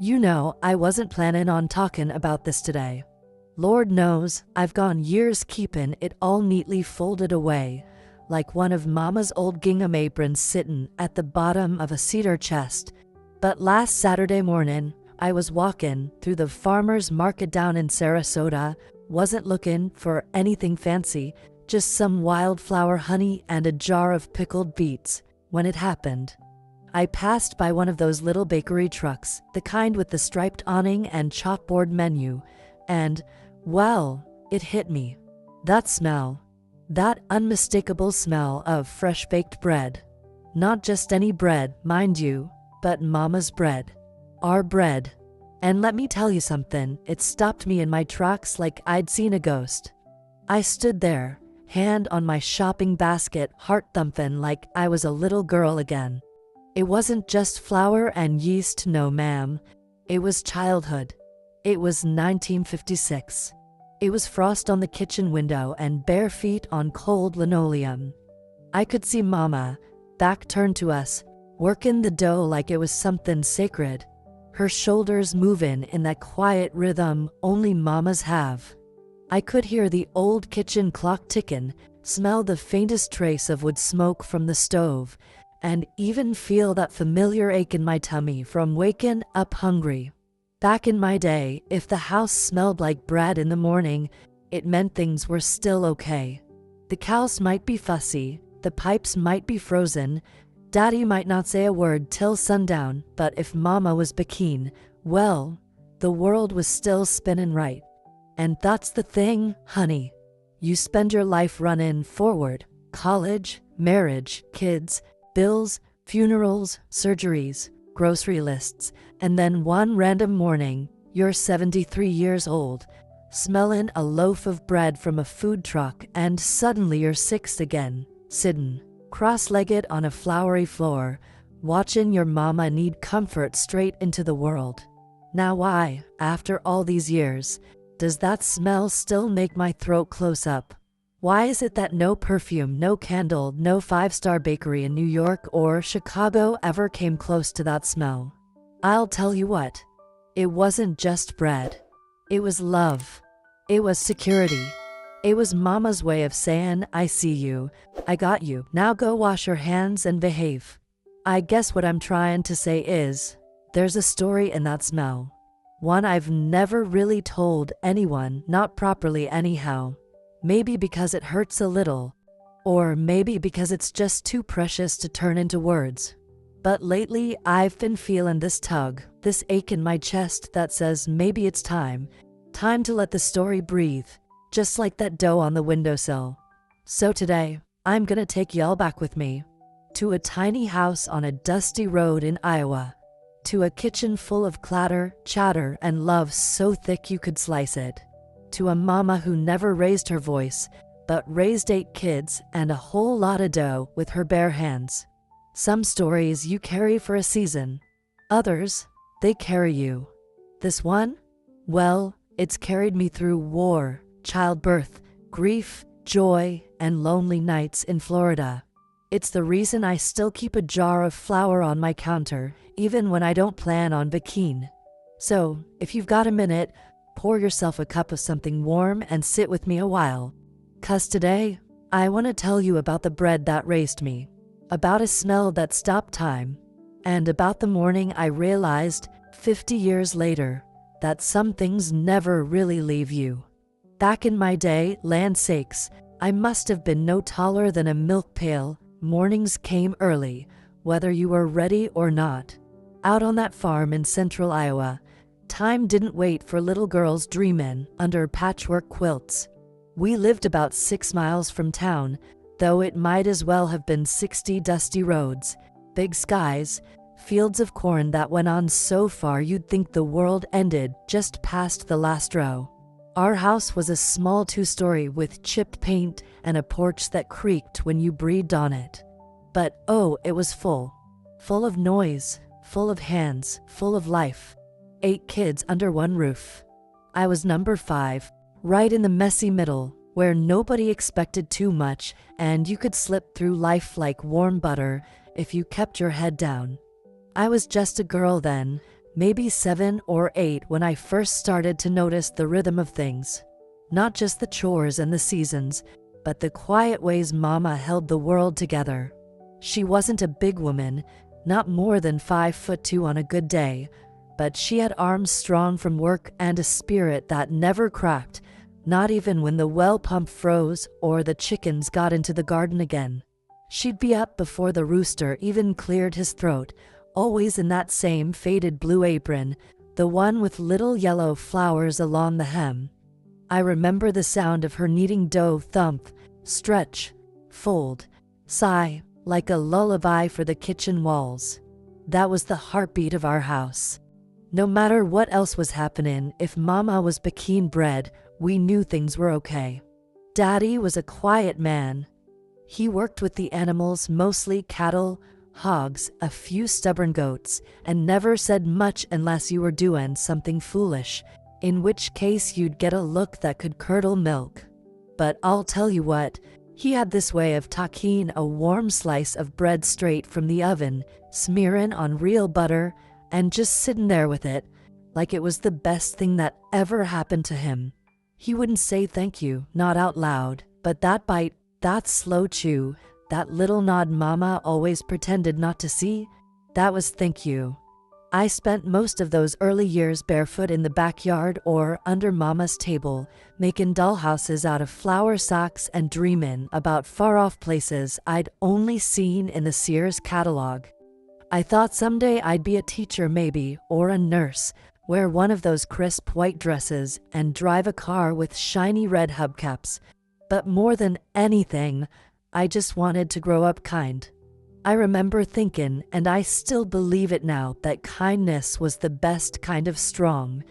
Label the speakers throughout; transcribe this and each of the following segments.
Speaker 1: I wasn't planning on talking about this today. Lord knows, I've gone years keeping it all neatly folded away, like one of Mama's old gingham aprons sittin' at the bottom of a cedar chest. But last Saturday morning, I was walking through the farmer's market down in Sarasota, wasn't looking for anything fancy, just some wildflower honey and a jar of pickled beets, when it happened. I passed by one of those little bakery trucks, the kind with the striped awning and chalkboard menu, and, well, it hit me. That smell. That unmistakable smell of fresh baked bread. Not just any bread, mind you, but Mama's bread. Our bread. And let me tell you something, it stopped me in my tracks like I'd seen a ghost. I stood there, hand on my shopping basket, heart thumping like I was a little girl again. It wasn't just flour and yeast, no ma'am. It was childhood. It was 1956. It was frost on the kitchen window and bare feet on cold linoleum. I could see Mama, back turned to us, working the dough like it was something sacred. Her shoulders moving in that quiet rhythm only mamas have. I could hear the old kitchen clock ticking, smell the faintest trace of wood smoke from the stove, and even feel that familiar ache in my tummy from waking up hungry. Back in my day, if the house smelled like bread in the morning, it meant things were still okay. The cows might be fussy, the pipes might be frozen, Daddy might not say a word till sundown, but if Mama was bakeen, well, the world was still spinning right. And that's the thing, honey. You spend your life running forward. College, marriage, kids, bills, funerals, surgeries, grocery lists, and then one random morning, you're 73 years old, smelling a loaf of bread from a food truck, and suddenly you're 6 again, sittin' cross-legged on a flowery floor, watching your mama need comfort straight into the world. Now why, after all these years, does that smell still make my throat close up? Why is it that no perfume, no candle, no five-star bakery in New York or Chicago ever came close to that smell? I'll tell you what. It wasn't just bread. It was love. It was security. It was Mama's way of saying, I see you, I got you, now go wash your hands and behave. I guess what I'm trying to say is, there's a story in that smell. One I've never really told anyone, not properly anyhow. Maybe because it hurts a little, or maybe because it's just too precious to turn into words. But lately, I've been feeling this tug, this ache in my chest that says maybe it's time to let the story breathe, just like that dough on the windowsill. So today, I'm gonna take y'all back with me, to a tiny house on a dusty road in Iowa, to a kitchen full of clatter, chatter, and love so thick you could slice it. To a mama who never raised her voice, but raised 8 kids and a whole lot of dough with her bare hands. Some stories you carry for a season. Others, they carry you. This one? Well, it's carried me through war, childbirth, grief, joy, and lonely nights in Florida. It's the reason I still keep a jar of flour on my counter, even when I don't plan on baking. So, if you've got a minute, pour yourself a cup of something warm and sit with me a while. 'Cause today, I want to tell you about the bread that raised me, about a smell that stopped time, and about the morning I realized, 50 years later, that some things never really leave you. Back in my day, land sakes, I must have been no taller than a milk pail. Mornings came early, whether you were ready or not. Out on that farm in central Iowa, time didn't wait for little girls dreaming under patchwork quilts. We lived about 6 miles from town, though it might as well have been 60 dusty roads, big skies, fields of corn that went on so far you'd think the world ended just past the last row. Our house was a small 2-story with chipped paint and a porch that creaked when you breathed on it. But oh, it was full of noise, full of hands, full of life. 8 kids under one roof. I was number 5, right in the messy middle, where nobody expected too much and you could slip through life like warm butter if you kept your head down. I was just a girl then, maybe 7 or 8 when I first started to notice the rhythm of things. Not just the chores and the seasons, but the quiet ways Mama held the world together. She wasn't a big woman, not more than 5'2" on a good day, but she had arms strong from work and a spirit that never cracked, not even when the well pump froze or the chickens got into the garden again. She'd be up before the rooster even cleared his throat, always in that same faded blue apron, the one with little yellow flowers along the hem. I remember the sound of her kneading dough thump, stretch, fold, sigh, like a lullaby for the kitchen walls. That was the heartbeat of our house. No matter what else was happening, if Mama was baking bread, we knew things were okay. Daddy was a quiet man. He worked with the animals, mostly cattle, hogs, a few stubborn goats, and never said much unless you were doing something foolish, in which case you'd get a look that could curdle milk. But I'll tell you what, he had this way of taking a warm slice of bread straight from the oven, smearing on real butter, and just sitting there with it, like it was the best thing that ever happened to him. He wouldn't say thank you, not out loud, but that bite, that slow chew, that little nod Mama always pretended not to see, that was thank you. I spent most of those early years barefoot in the backyard or under Mama's table, making dollhouses out of flour sacks and dreaming about far-off places I'd only seen in the Sears catalog. I thought someday I'd be a teacher maybe, or a nurse, wear one of those crisp white dresses and drive a car with shiny red hubcaps. But more than anything, I just wanted to grow up kind. I remember thinking, and I still believe it now, that kindness was the best kind of strong.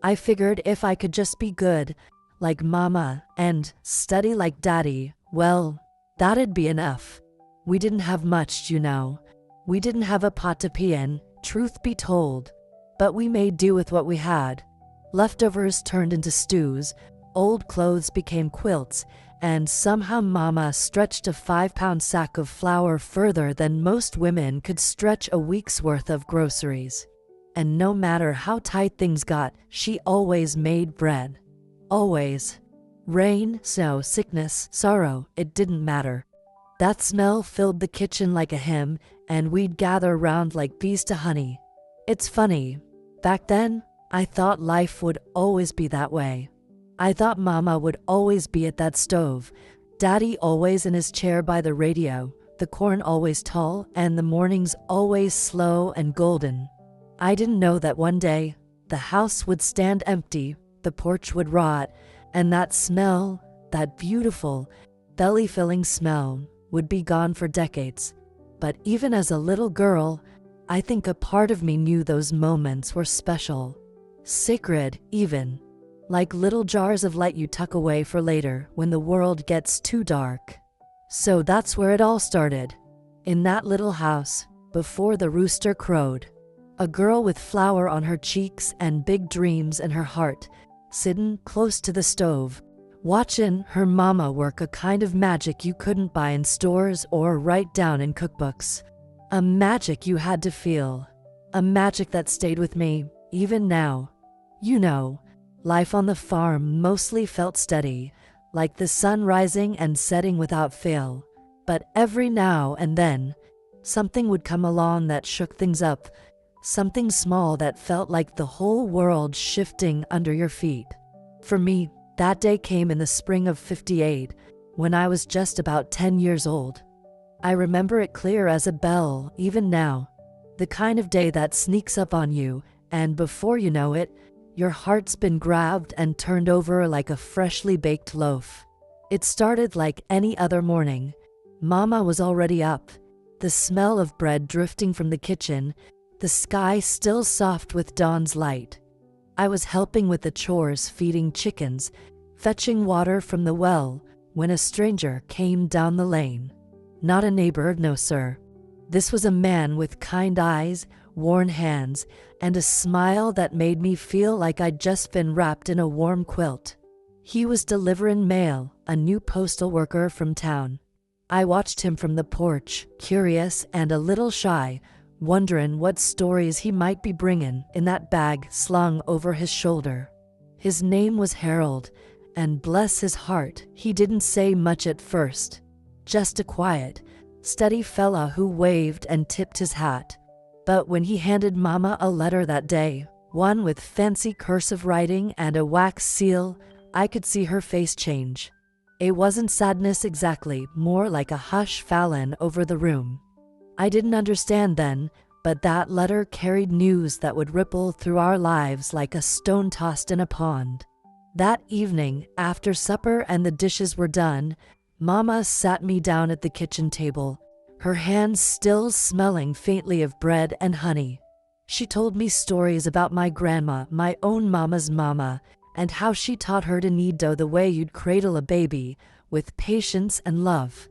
Speaker 1: I figured if I could just be good, like Mama, and study like Daddy, well, that'd be enough. We didn't have much, you know. We didn't have a pot to pee in, truth be told. But we made do with what we had. Leftovers turned into stews, old clothes became quilts, and somehow Mama stretched a 5-pound sack of flour further than most women could stretch a week's worth of groceries. And no matter how tight things got, she always made bread. Always. Rain, snow, sickness, sorrow, it didn't matter. That smell filled the kitchen like a hymn, and we'd gather round like bees to honey. It's funny. Back then, I thought life would always be that way. I thought Mama would always be at that stove, Daddy always in his chair by the radio, the corn always tall, and the mornings always slow and golden. I didn't know that one day, the house would stand empty, the porch would rot, and that smell, that beautiful, belly-filling smell, would be gone for decades. But even as a little girl, I think a part of me knew those moments were special, sacred even. Like little jars of light you tuck away for later when the world gets too dark. So that's where it all started. In that little house, before the rooster crowed. A girl with flour on her cheeks and big dreams in her heart, sitting close to the stove, watching her Mama work a kind of magic you couldn't buy in stores or write down in cookbooks. A magic you had to feel. A magic that stayed with me, even now. You know, life on the farm mostly felt steady, like the sun rising and setting without fail. But every now and then, something would come along that shook things up, something small that felt like the whole world shifting under your feet. For me, that day came in the spring of '58, when I was just about 10 years old. I remember it clear as a bell, even now. The kind of day that sneaks up on you, and before you know it, your heart's been grabbed and turned over like a freshly baked loaf. It started like any other morning. Mama was already up, the smell of bread drifting from the kitchen, the sky still soft with dawn's light. I was helping with the chores, feeding chickens, fetching water from the well, when a stranger came down the lane. Not a neighbor, no sir. This was a man with kind eyes, worn hands, and a smile that made me feel like I'd just been wrapped in a warm quilt. He was delivering mail, a new postal worker from town. I watched him from the porch, curious and a little shy, wondering what stories he might be bringing in that bag slung over his shoulder. His name was Harold, and bless his heart, he didn't say much at first. Just a quiet, steady fella who waved and tipped his hat. But when he handed Mama a letter that day, one with fancy cursive writing and a wax seal, I could see her face change. It wasn't sadness exactly, more like a hush fallen over the room. I didn't understand then, but that letter carried news that would ripple through our lives like a stone tossed in a pond. That evening, after supper and the dishes were done, Mama sat me down at the kitchen table, her hands still smelling faintly of bread and honey. She told me stories about my grandma, my own mama's mama, and how she taught her to knead dough the way you'd cradle a baby, with patience and love.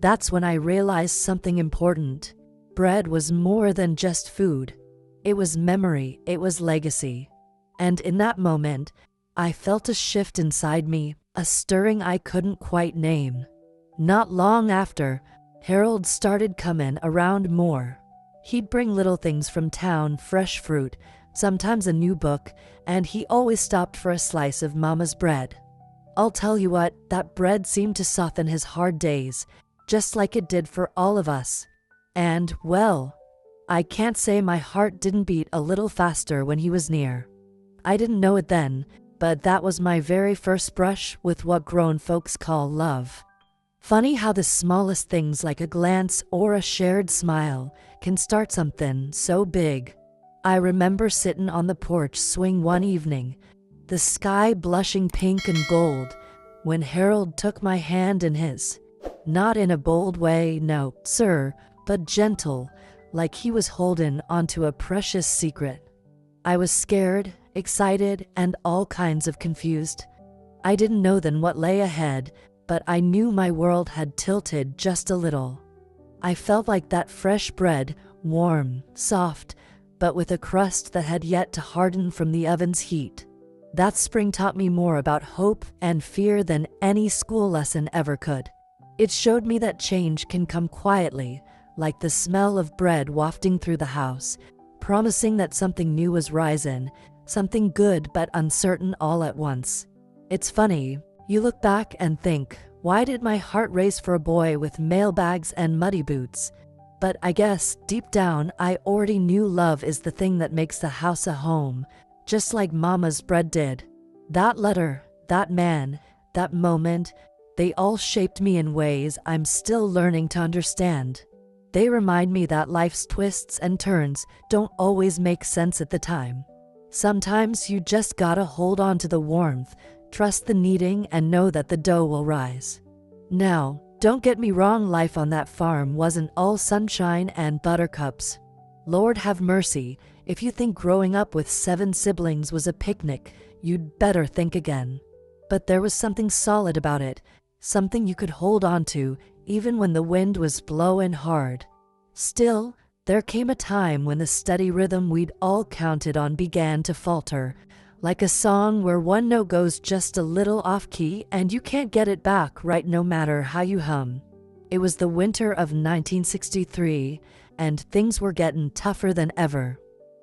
Speaker 1: That's when I realized something important. Bread was more than just food. It was memory, it was legacy. And in that moment, I felt a shift inside me, a stirring I couldn't quite name. Not long after, Harold started coming around more. He'd bring little things from town, fresh fruit, sometimes a new book, and he always stopped for a slice of Mama's bread. I'll tell you what, that bread seemed to soften his hard days, just like it did for all of us. And, well, I can't say my heart didn't beat a little faster when he was near. I didn't know it then, but that was my very first brush with what grown folks call love. Funny how the smallest things like a glance or a shared smile can start something so big. I remember sitting on the porch swing one evening, the sky blushing pink and gold, when Harold took my hand in his. Not in a bold way, no, sir, but gentle, like he was holding onto a precious secret. I was scared, excited, and all kinds of confused. I didn't know then what lay ahead, but I knew my world had tilted just a little. I felt like that fresh bread, warm, soft, but with a crust that had yet to harden from the oven's heat. That spring taught me more about hope and fear than any school lesson ever could. It showed me that change can come quietly, like the smell of bread wafting through the house, promising that something new was rising, something good but uncertain all at once. It's funny, you look back and think, why did my heart race for a boy with mailbags and muddy boots? But I guess, deep down, I already knew love is the thing that makes the house a home, just like Mama's bread did. That letter, that man, that moment, they all shaped me in ways I'm still learning to understand. They remind me that life's twists and turns don't always make sense at the time. Sometimes you just gotta hold on to the warmth, trust the kneading, and know that the dough will rise. Now, don't get me wrong, life on that farm wasn't all sunshine and buttercups. Lord have mercy, if you think growing up with 7 siblings was a picnic, you'd better think again. But there was something solid about it, something you could hold on to, even when the wind was blowing hard. Still, there came a time when the steady rhythm we'd all counted on began to falter, like a song where one note goes just a little off-key and you can't get it back right no matter how you hum. It was the winter of 1963, and things were getting tougher than ever.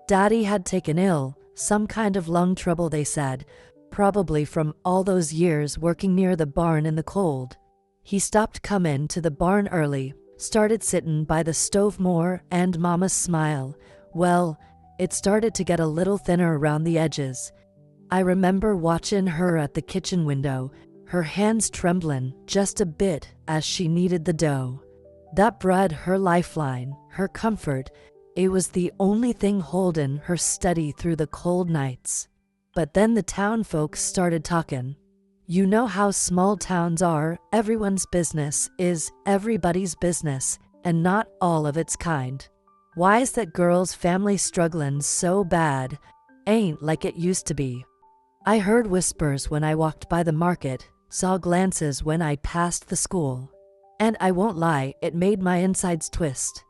Speaker 1: Daddy had taken ill, some kind of lung trouble they said, probably from all those years working near the barn in the cold. He stopped coming to the barn early, started sitting by the stove more, and Mama's smile, well, it started to get a little thinner around the edges. I remember watching her at the kitchen window, her hands trembling just a bit as she kneaded the dough. That bread, her lifeline, her comfort, it was the only thing holding her steady through the cold nights. But then the town folks started talking. You know how small towns are, everyone's business is everybody's business, and not all of its kind. Why is that girl's family struggling so bad? Ain't like it used to be. I heard whispers when I walked by the market, saw glances when I passed the school. And I won't lie, it made my insides twist.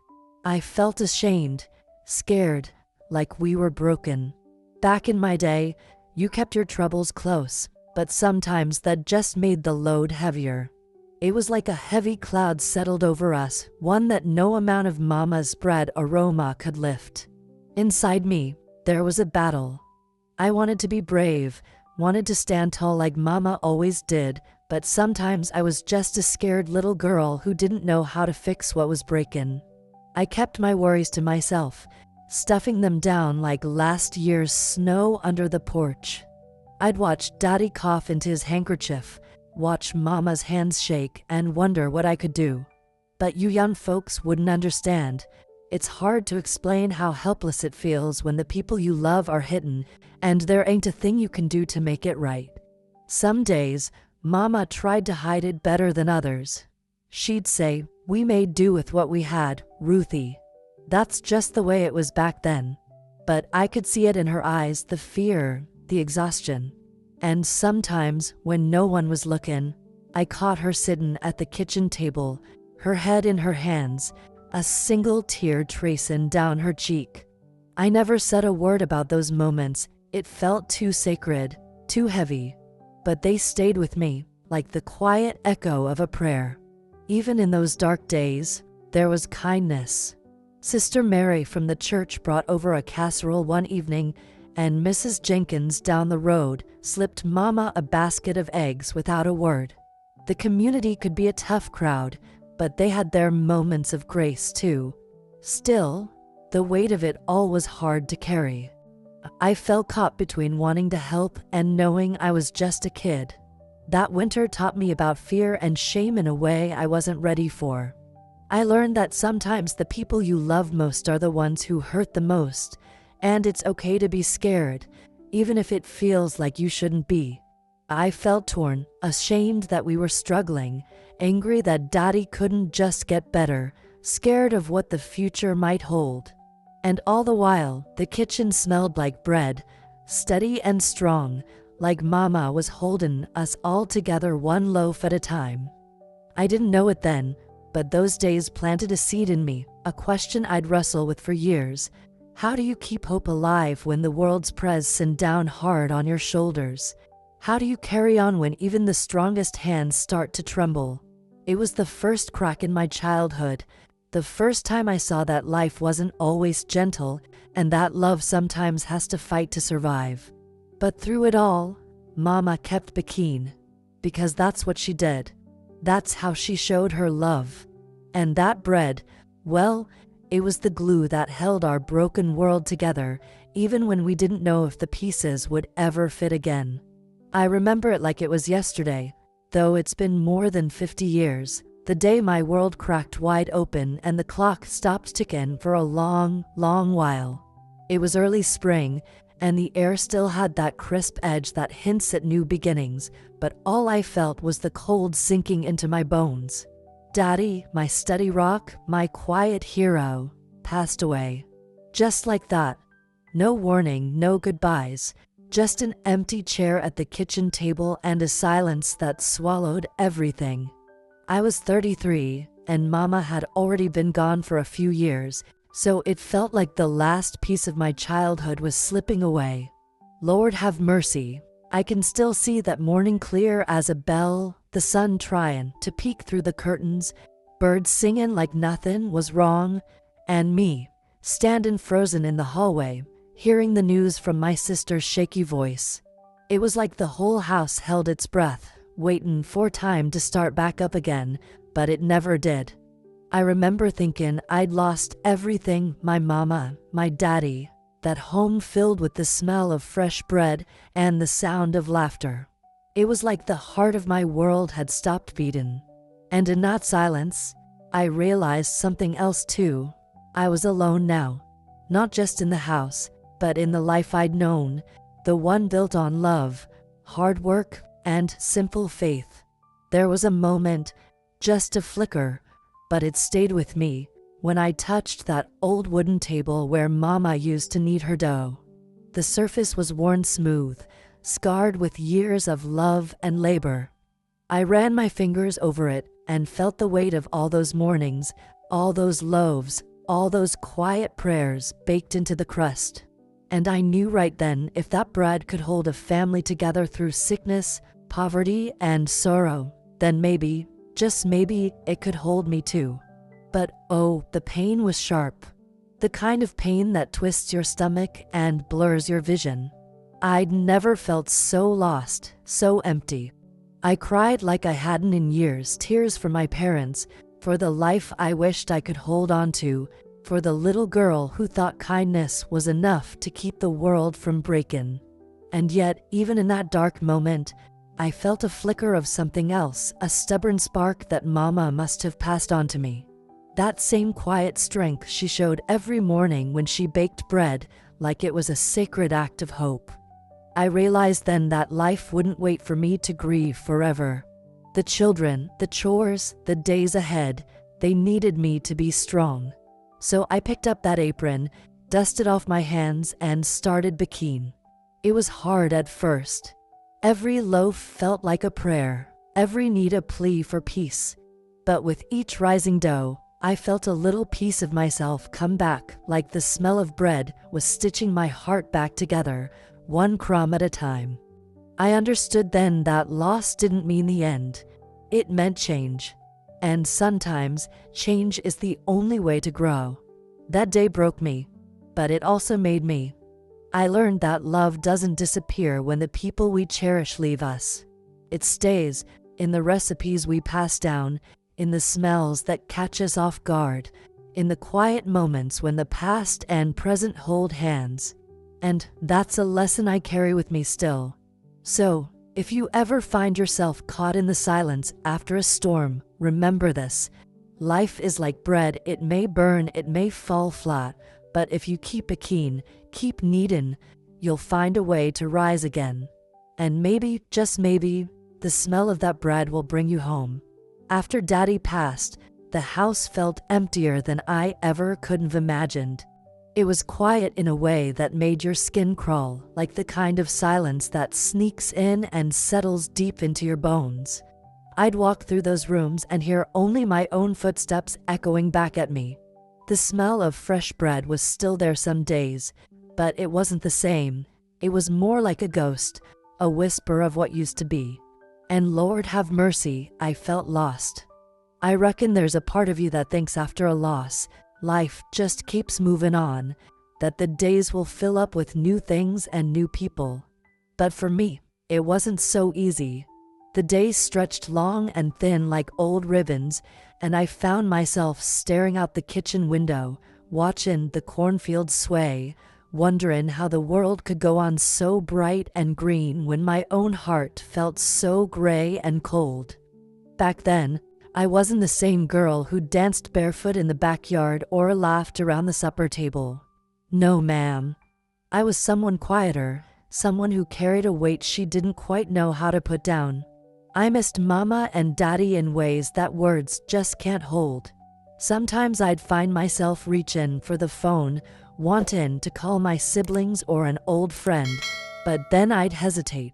Speaker 1: I felt ashamed, scared, like we were broken. Back in my day, you kept your troubles close, but sometimes that just made the load heavier. It was like a heavy cloud settled over us, one that no amount of Mama's bread aroma could lift. Inside me, there was a battle. I wanted to be brave, wanted to stand tall like Mama always did, but sometimes I was just a scared little girl who didn't know how to fix what was breaking. I kept my worries to myself, stuffing them down like last year's snow under the porch. I'd watch Daddy cough into his handkerchief, watch Mama's hands shake, and wonder what I could do. But you young folks wouldn't understand. It's hard to explain how helpless it feels when the people you love are hidden, and there ain't a thing you can do to make it right. Some days, Mama tried to hide it better than others. She'd say, "We made do with what we had, Ruthie." That's just the way it was back then. But I could see it in her eyes, the fear, the exhaustion. And sometimes, when no one was looking, I caught her sitting at the kitchen table, her head in her hands, a single tear tracing down her cheek. I never said a word about those moments. It felt too sacred, too heavy. But they stayed with me, like the quiet echo of a prayer. Even in those dark days, there was kindness. Sister Mary from the church brought over a casserole one evening, and Mrs. Jenkins down the road slipped Mama a basket of eggs without a word. The community could be a tough crowd, but they had their moments of grace too. Still, the weight of it all was hard to carry. I felt caught between wanting to help and knowing I was just a kid. That winter taught me about fear and shame in a way I wasn't ready for. I learned that sometimes the people you love most are the ones who hurt the most, and it's okay to be scared, even if it feels like you shouldn't be. I felt torn, ashamed that we were struggling, angry that Daddy couldn't just get better, scared of what the future might hold. And all the while, the kitchen smelled like bread, steady and strong, like Mama was holding us all together one loaf at a time. I didn't know it then, but those days planted a seed in me, a question I'd wrestle with for years. How do you keep hope alive when the world's pressing down hard on your shoulders? How do you carry on when even the strongest hands start to tremble? It was the first crack in my childhood, the first time I saw that life wasn't always gentle and that love sometimes has to fight to survive. But through it all, Mama kept baking, because that's what she did. That's how she showed her love. And that bread, well, it was the glue that held our broken world together, even when we didn't know if the pieces would ever fit again. I remember it like it was yesterday, though it's been more than 50 years, the day my world cracked wide open and the clock stopped ticking for a long, long while. It was early spring, and the air still had that crisp edge that hints at new beginnings, but all I felt was the cold sinking into my bones. Daddy, my steady rock, my quiet hero, passed away. Just like that. No warning, no goodbyes, just an empty chair at the kitchen table and a silence that swallowed everything. I was 33, and Mama had already been gone for a few years, so it felt like the last piece of my childhood was slipping away. Lord have mercy. I can still see that morning clear as a bell, the sun trying to peek through the curtains, birds singing like nothing was wrong, and me, standing frozen in the hallway, hearing the news from my sister's shaky voice. It was like the whole house held its breath, waiting for time to start back up again, but it never did. I remember thinking I'd lost everything, my Mama, my Daddy, that home filled with the smell of fresh bread and the sound of laughter. It was like the heart of my world had stopped beating. And in that silence, I realized something else too. I was alone now, not just in the house, but in the life I'd known, the one built on love, hard work, and simple faith. There was a moment, just a flicker, but it stayed with me, when I touched that old wooden table where Mama used to knead her dough. The surface was worn smooth, scarred with years of love and labor. I ran my fingers over it and felt the weight of all those mornings, all those loaves, all those quiet prayers baked into the crust. And I knew right then, if that bread could hold a family together through sickness, poverty, and sorrow, then maybe, just maybe it could hold me too. But oh, the pain was sharp. The kind of pain that twists your stomach and blurs your vision. I'd never felt so lost, so empty. I cried like I hadn't in years, tears for my parents, for the life I wished I could hold on to, for the little girl who thought kindness was enough to keep the world from breaking. And yet, even in that dark moment, I felt a flicker of something else, a stubborn spark that Mama must have passed on to me. That same quiet strength she showed every morning when she baked bread, like it was a sacred act of hope. I realized then that life wouldn't wait for me to grieve forever. The children, the chores, the days ahead, they needed me to be strong. So I picked up that apron, dusted off my hands, and started baking. It was hard at first. Every loaf felt like a prayer, every need a plea for peace. But with each rising dough, I felt a little piece of myself come back, like the smell of bread was stitching my heart back together, one crumb at a time. I understood then that loss didn't mean the end. It meant change. And sometimes, change is the only way to grow. That day broke me, but it also made me. I learned that love doesn't disappear when the people we cherish leave us. It stays in the recipes we pass down, in the smells that catch us off guard, in the quiet moments when the past and present hold hands. And that's a lesson I carry with me still. So, if you ever find yourself caught in the silence after a storm, remember this. Life is like bread, it may burn, it may fall flat, but if you keep it keen, keep kneading, you'll find a way to rise again. And maybe, just maybe, the smell of that bread will bring you home. After Daddy passed, the house felt emptier than I ever could have imagined. It was quiet in a way that made your skin crawl, like the kind of silence that sneaks in and settles deep into your bones. I'd walk through those rooms and hear only my own footsteps echoing back at me. The smell of fresh bread was still there some days, but it wasn't the same. It was more like a ghost, a whisper of what used to be. And Lord have mercy, I felt lost. I reckon there's a part of you that thinks after a loss, life just keeps moving on, that the days will fill up with new things and new people. But for me, it wasn't so easy. The days stretched long and thin like old ribbons, and I found myself staring out the kitchen window, watching the cornfields sway, wondering how the world could go on so bright and green when my own heart felt so gray and cold. Back then, I wasn't the same girl who danced barefoot in the backyard or laughed around the supper table. No, ma'am. I was someone quieter, someone who carried a weight she didn't quite know how to put down. I missed Mama and Daddy in ways that words just can't hold. Sometimes I'd find myself reaching for the phone, wanting to call my siblings or an old friend, but then I'd hesitate.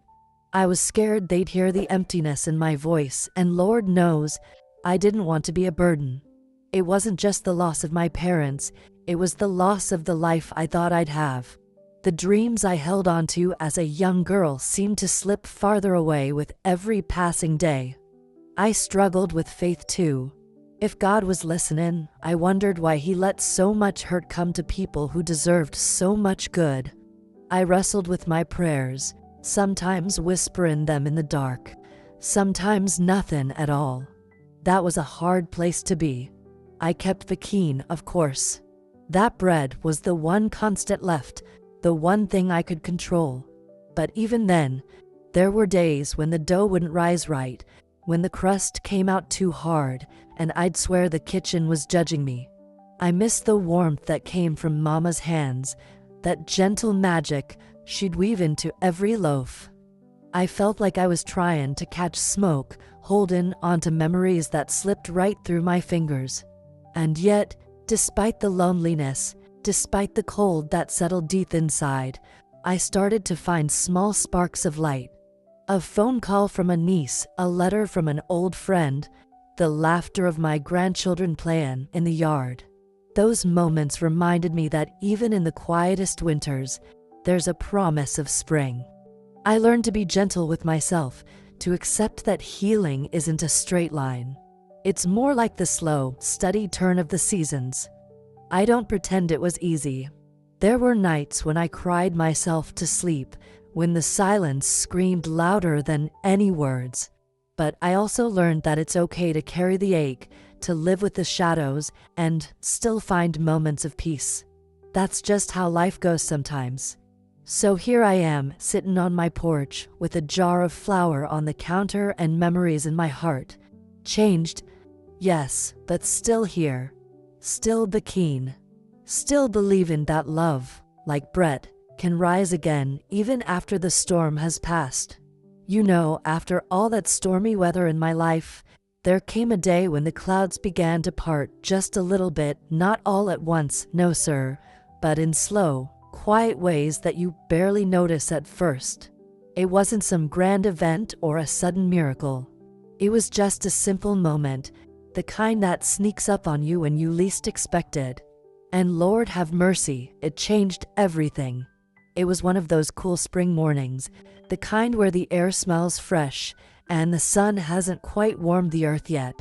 Speaker 1: I was scared they'd hear the emptiness in my voice, and Lord knows, I didn't want to be a burden. It wasn't just the loss of my parents, it was the loss of the life I thought I'd have. The dreams I held onto as a young girl seemed to slip farther away with every passing day. I struggled with faith too. If God was listening, I wondered why He let so much hurt come to people who deserved so much good. I wrestled with my prayers, sometimes whispering them in the dark, sometimes nothing at all. That was a hard place to be. I kept the keen, of course. That bread was the one constant left, the one thing I could control. But even then, there were days when the dough wouldn't rise right, when the crust came out too hard, and I'd swear the kitchen was judging me. I missed the warmth that came from Mama's hands, that gentle magic she'd weave into every loaf. I felt like I was trying to catch smoke, holding onto memories that slipped right through my fingers. And yet, despite the loneliness, despite the cold that settled deep inside, I started to find small sparks of light. A phone call from a niece, a letter from an old friend, the laughter of my grandchildren playing in the yard. Those moments reminded me that even in the quietest winters, there's a promise of spring. I learned to be gentle with myself, to accept that healing isn't a straight line. It's more like the slow, steady turn of the seasons. I don't pretend it was easy. There were nights when I cried myself to sleep, when the silence screamed louder than any words. But I also learned that it's okay to carry the ache, to live with the shadows, and still find moments of peace. That's just how life goes sometimes. So here I am, sitting on my porch, with a jar of flour on the counter and memories in my heart. Changed, yes, but still here. Still the keen. Still believing that love, like bread, can rise again even after the storm has passed. You know, after all that stormy weather in my life, there came a day when the clouds began to part just a little bit, not all at once, no sir, but in slow, quiet ways that you barely notice at first. It wasn't some grand event or a sudden miracle. It was just a simple moment, the kind that sneaks up on you when you least expect it. And Lord have mercy, it changed everything. It was one of those cool spring mornings, the kind where the air smells fresh and the sun hasn't quite warmed the earth yet.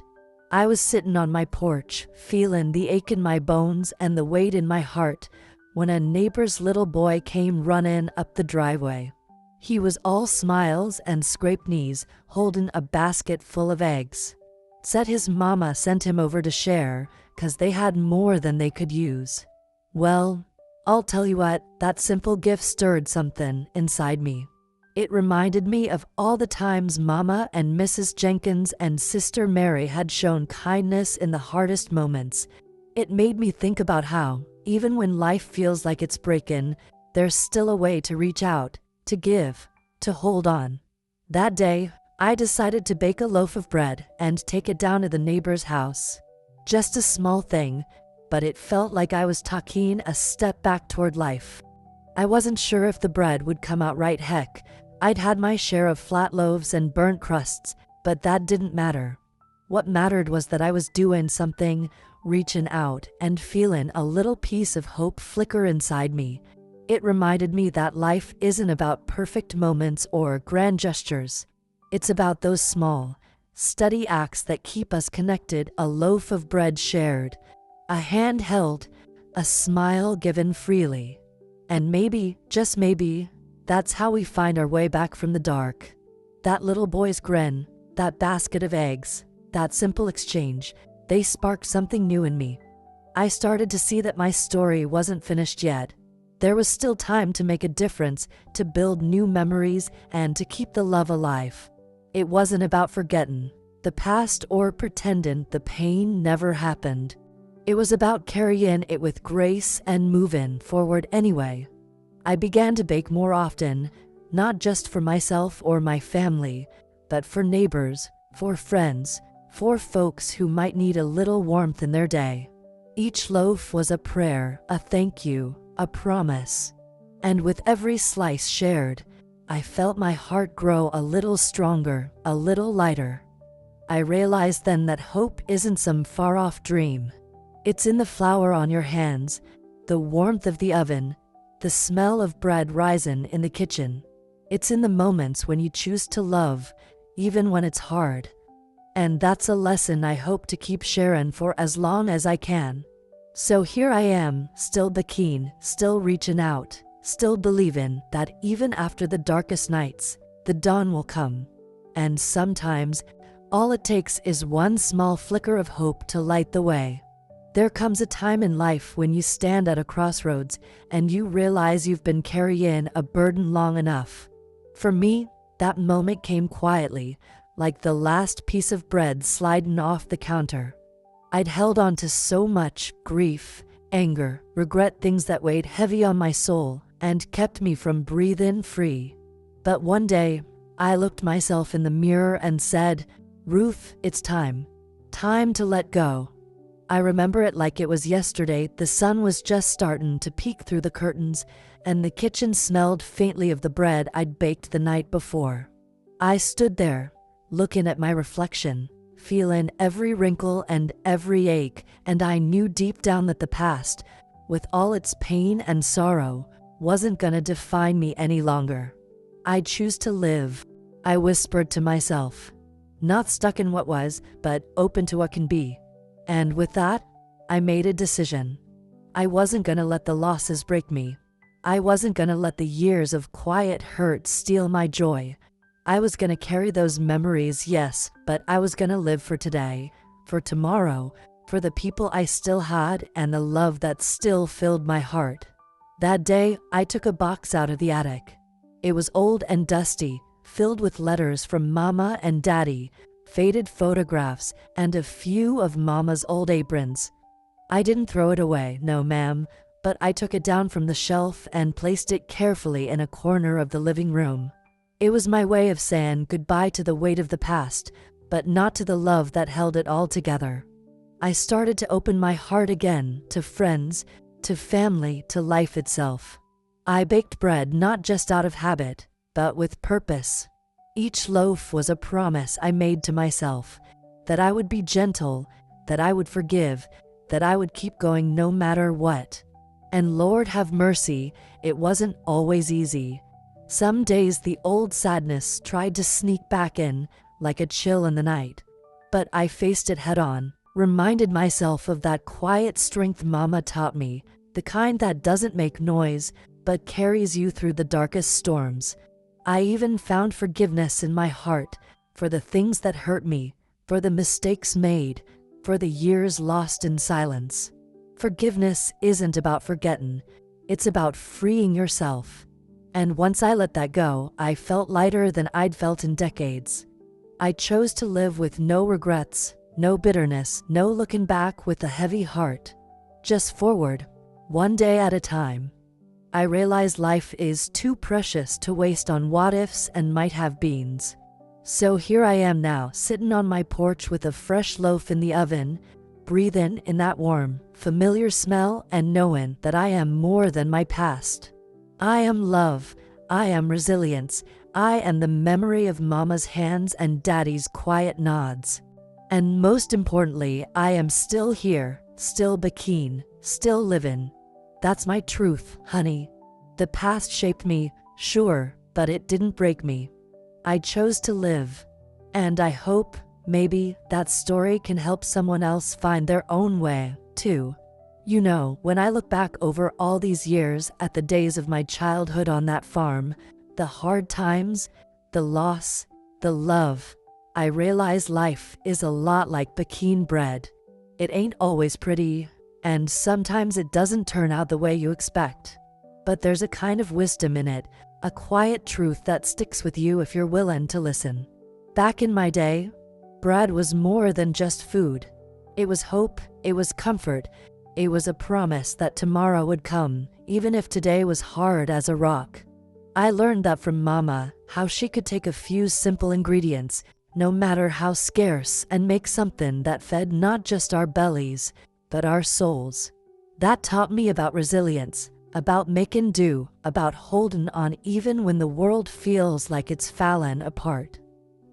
Speaker 1: I was sitting on my porch, feeling the ache in my bones and the weight in my heart, when a neighbor's little boy came running up the driveway. He was all smiles and scraped knees, holding a basket full of eggs. Said his mama sent him over to share, 'cause they had more than they could use. Well, I'll tell you what, that simple gift stirred something inside me. It reminded me of all the times Mama and Mrs. Jenkins and Sister Mary had shown kindness in the hardest moments. It made me think about how, even when life feels like it's breaking, there's still a way to reach out, to give, to hold on. That day, I decided to bake a loaf of bread and take it down to the neighbor's house. Just a small thing, but it felt like I was taking a step back toward life. I wasn't sure if the bread would come out right. Heck, I'd had my share of flat loaves and burnt crusts, but that didn't matter. What mattered was that I was doing something, reaching out, and feeling a little piece of hope flicker inside me. It reminded me that life isn't about perfect moments or grand gestures. It's about those small, steady acts that keep us connected, a loaf of bread shared, a hand held, a smile given freely. And maybe, just maybe, that's how we find our way back from the dark. That little boy's grin, that basket of eggs, that simple exchange, they sparked something new in me. I started to see that my story wasn't finished yet. There was still time to make a difference, to build new memories, and to keep the love alive. It wasn't about forgetting the past or pretending the pain never happened. It was about carrying it with grace and moving forward anyway. I began to bake more often, not just for myself or my family, but for neighbors, for friends, for folks who might need a little warmth in their day. Each loaf was a prayer, a thank you, a promise. And with every slice shared, I felt my heart grow a little stronger, a little lighter. I realized then that hope isn't some far-off dream. It's in the flour on your hands, the warmth of the oven, the smell of bread rising in the kitchen. It's in the moments when you choose to love, even when it's hard. And that's a lesson I hope to keep sharing for as long as I can. So here I am, still keen, still reaching out, still believing that even after the darkest nights, the dawn will come. And sometimes, all it takes is one small flicker of hope to light the way. There comes a time in life when you stand at a crossroads and you realize you've been carrying a burden long enough. For me, that moment came quietly, like the last piece of bread sliding off the counter. I'd held on to so much grief, anger, regret, things that weighed heavy on my soul and kept me from breathing free. But one day, I looked myself in the mirror and said, "Ruth, it's time. Time to let go." I remember it like it was yesterday. The sun was just starting to peek through the curtains, and the kitchen smelled faintly of the bread I'd baked the night before. I stood there, looking at my reflection, feeling every wrinkle and every ache, and I knew deep down that the past, with all its pain and sorrow, wasn't gonna define me any longer. I'd choose to live, I whispered to myself. Not stuck in what was, but open to what can be. And with that, I made a decision. I wasn't gonna let the losses break me. I wasn't gonna let the years of quiet hurt steal my joy. I was gonna carry those memories, yes, but I was gonna live for today, for tomorrow, for the people I still had and the love that still filled my heart. That day, I took a box out of the attic. It was old and dusty, filled with letters from Mama and Daddy, faded photographs, and a few of Mama's old aprons. I didn't throw it away, no ma'am, but I took it down from the shelf and placed it carefully in a corner of the living room. It was my way of saying goodbye to the weight of the past, but not to the love that held it all together. I started to open my heart again to friends, to family, to life itself. I baked bread not just out of habit, but with purpose. Each loaf was a promise I made to myself, that I would be gentle, that I would forgive, that I would keep going no matter what. And Lord have mercy, it wasn't always easy. Some days the old sadness tried to sneak back in, like a chill in the night. But I faced it head on, reminded myself of that quiet strength Mama taught me, the kind that doesn't make noise, but carries you through the darkest storms. I even found forgiveness in my heart, for the things that hurt me, for the mistakes made, for the years lost in silence. Forgiveness isn't about forgetting, it's about freeing yourself. And once I let that go, I felt lighter than I'd felt in decades. I chose to live with no regrets, no bitterness, no looking back with a heavy heart. Just forward, one day at a time. I realized life is too precious to waste on what-ifs and might-have-beens. So here I am now, sitting on my porch with a fresh loaf in the oven, breathing in that warm, familiar smell and knowing that I am more than my past. I am love, I am resilience, I am the memory of Mama's hands and Daddy's quiet nods. And most importantly, I am still here, still Bakeen, still living. That's my truth, honey. The past shaped me, sure, but it didn't break me. I chose to live. And I hope, maybe, that story can help someone else find their own way, too. You know, when I look back over all these years at the days of my childhood on that farm, the hard times, the loss, the love, I realize life is a lot like Bakeen bread. It ain't always pretty, and sometimes it doesn't turn out the way you expect. But there's a kind of wisdom in it, a quiet truth that sticks with you if you're willing to listen. Back in my day, bread was more than just food. It was hope, it was comfort, it was a promise that tomorrow would come, even if today was hard as a rock. I learned that from Mama, how she could take a few simple ingredients, no matter how scarce, and make something that fed not just our bellies, but our souls. That taught me about resilience, about making do, about holding on even when the world feels like it's fallen apart.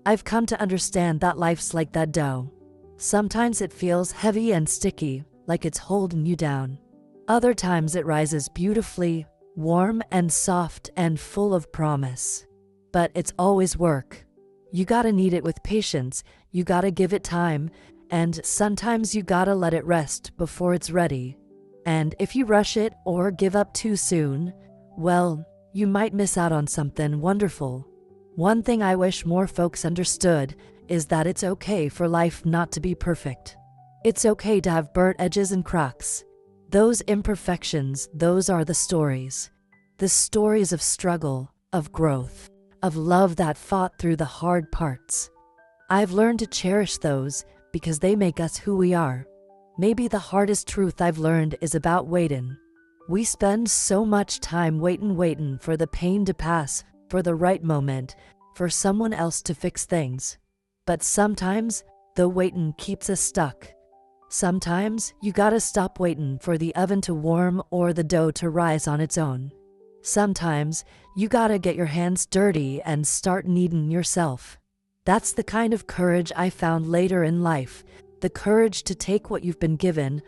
Speaker 1: I've come to understand that life's like that dough. Sometimes it feels heavy and sticky, like it's holding you down. Other times it rises beautifully, warm and soft and full of promise. But it's always work. You gotta knead it with patience, you gotta give it time, and sometimes you gotta let it rest before it's ready. And if you rush it or give up too soon, well, you might miss out on something wonderful. One thing I wish more folks understood is that it's okay for life not to be perfect. It's okay to have burnt edges and cracks. Those imperfections, those are the stories. The stories of struggle, of growth, of love that fought through the hard parts. I've learned to cherish those because they make us who we are. Maybe the hardest truth I've learned is about waiting. We spend so much time waiting for the pain to pass, for the right moment, for someone else to fix things. But sometimes, the waiting keeps us stuck. Sometimes, you gotta stop waiting for the oven to warm or the dough to rise on its own. Sometimes, you gotta get your hands dirty and start kneading yourself. That's the kind of courage I found later in life, the courage to take what you've been given,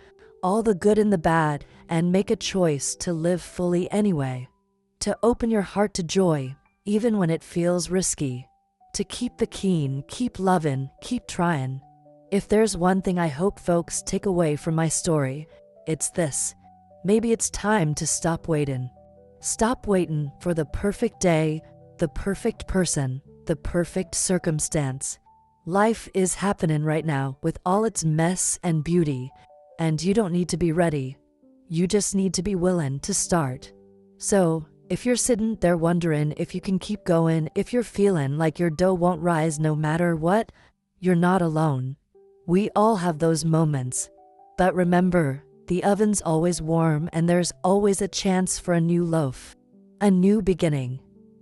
Speaker 1: all the good and the bad, and make a choice to live fully anyway. To open your heart to joy, even when it feels risky. to keep the keen, keep lovin', keep tryin'. If there's one thing I hope folks take away from my story, it's this. Maybe it's time to stop waiting. Stop waiting for the perfect day, the perfect person, the perfect circumstance. Life is happening right now with all its mess and beauty, and you don't need to be ready. You just need to be willing to start. So, if you're sitting there wondering if you can keep going, if you're feeling like your dough won't rise no matter what, you're not alone. We all have those moments. But remember, the oven's always warm and there's always a chance for a new loaf. A new beginning.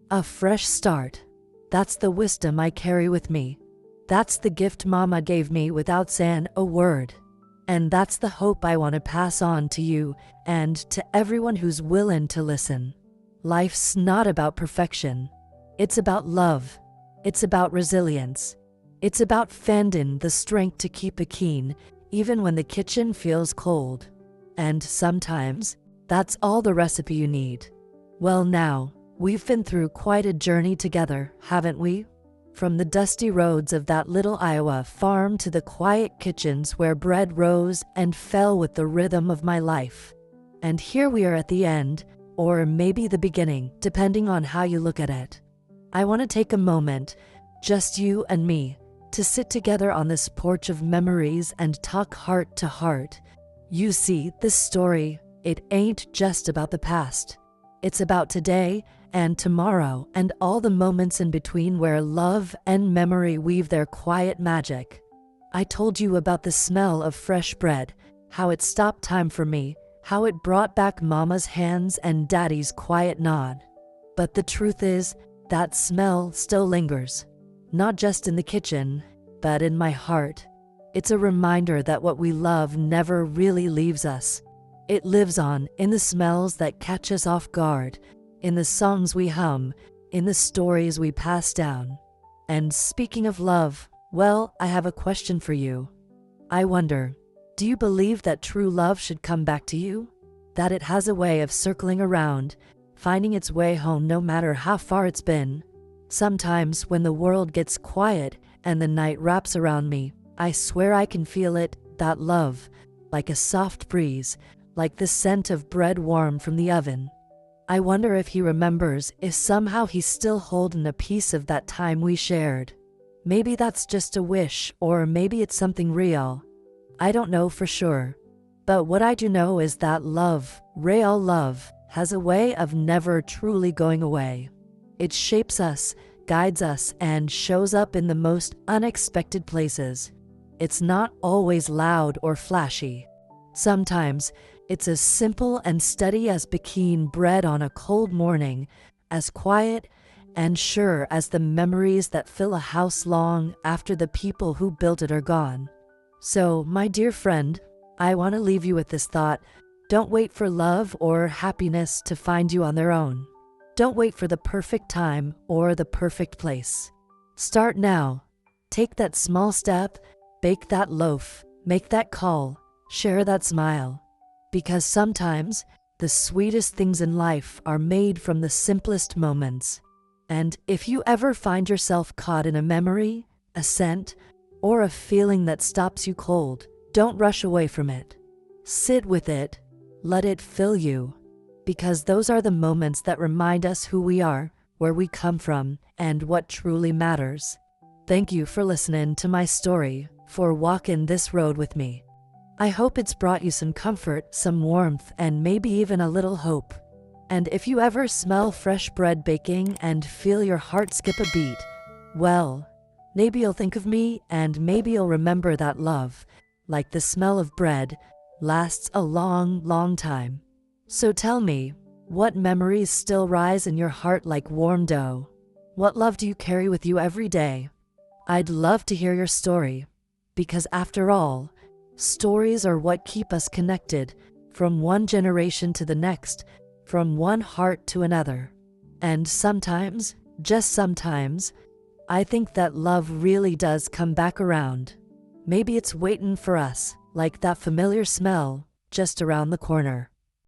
Speaker 1: A fresh start. That's the wisdom I carry with me. That's the gift Mama gave me without saying a word. And that's the hope I want to pass on to you and to everyone who's willing to listen. Life's not about perfection. It's about love. It's about resilience. It's about finding the strength to keep it keen, even when the kitchen feels cold. And sometimes, that's all the recipe you need. Well now, we've been through quite a journey together, haven't we? From the dusty roads of that little Iowa farm to the quiet kitchens where bread rose and fell with the rhythm of my life. And here we are at the end, or maybe the beginning, depending on how you look at it. I want to take a moment, just you and me, to sit together on this porch of memories and talk heart to heart. You see, this story, it ain't just about the past. It's about today and tomorrow and all the moments in between where love and memory weave their quiet magic. I told you about the smell of fresh bread, how it stopped time for me, how it brought back Mama's hands and Daddy's quiet nod. But the truth is, that smell still lingers. Not just in the kitchen, but in my heart. It's a reminder that what we love never really leaves us. It lives on in the smells that catch us off guard, in the songs we hum, in the stories we pass down. And speaking of love, well, I have a question for you. I wonder, do you believe that true love should come back to you? That it has a way of circling around, finding its way home no matter how far it's been? Sometimes when the world gets quiet and the night wraps around me, I swear I can feel it, that love, like a soft breeze, like the scent of bread warm from the oven. I wonder if he remembers, if somehow he's still holding a piece of that time we shared. Maybe that's just a wish, or maybe it's something real. I don't know for sure. But what I do know is that love, real love, has a way of never truly going away. It shapes us, guides us, and shows up in the most unexpected places. It's not always loud or flashy. Sometimes, it's as simple and steady as baking bread on a cold morning, as quiet and sure as the memories that fill a house long after the people who built it are gone. So, my dear friend, I want to leave you with this thought. Don't wait for love or happiness to find you on their own. Don't wait for the perfect time or the perfect place. Start now. Take that small step, bake that loaf, make that call, share that smile. Because sometimes, the sweetest things in life are made from the simplest moments. And if you ever find yourself caught in a memory, a scent, or a feeling that stops you cold, don't rush away from it. Sit with it, let it fill you. Because those are the moments that remind us who we are, where we come from, and what truly matters. Thank you for listening to my story, for walking this road with me. I hope it's brought you some comfort, some warmth, and maybe even a little hope. And if you ever smell fresh bread baking and feel your heart skip a beat, well, maybe you'll think of me and maybe you'll remember that love, like the smell of bread, lasts a long, long time. So tell me, what memories still rise in your heart like warm dough? What love do you carry with you every day? I'd love to hear your story, because after all, stories are what keep us connected, from one generation to the next, from one heart to another. And sometimes, just sometimes, I think that love really does come back around. Maybe it's waiting for us, like that familiar smell, just around the corner.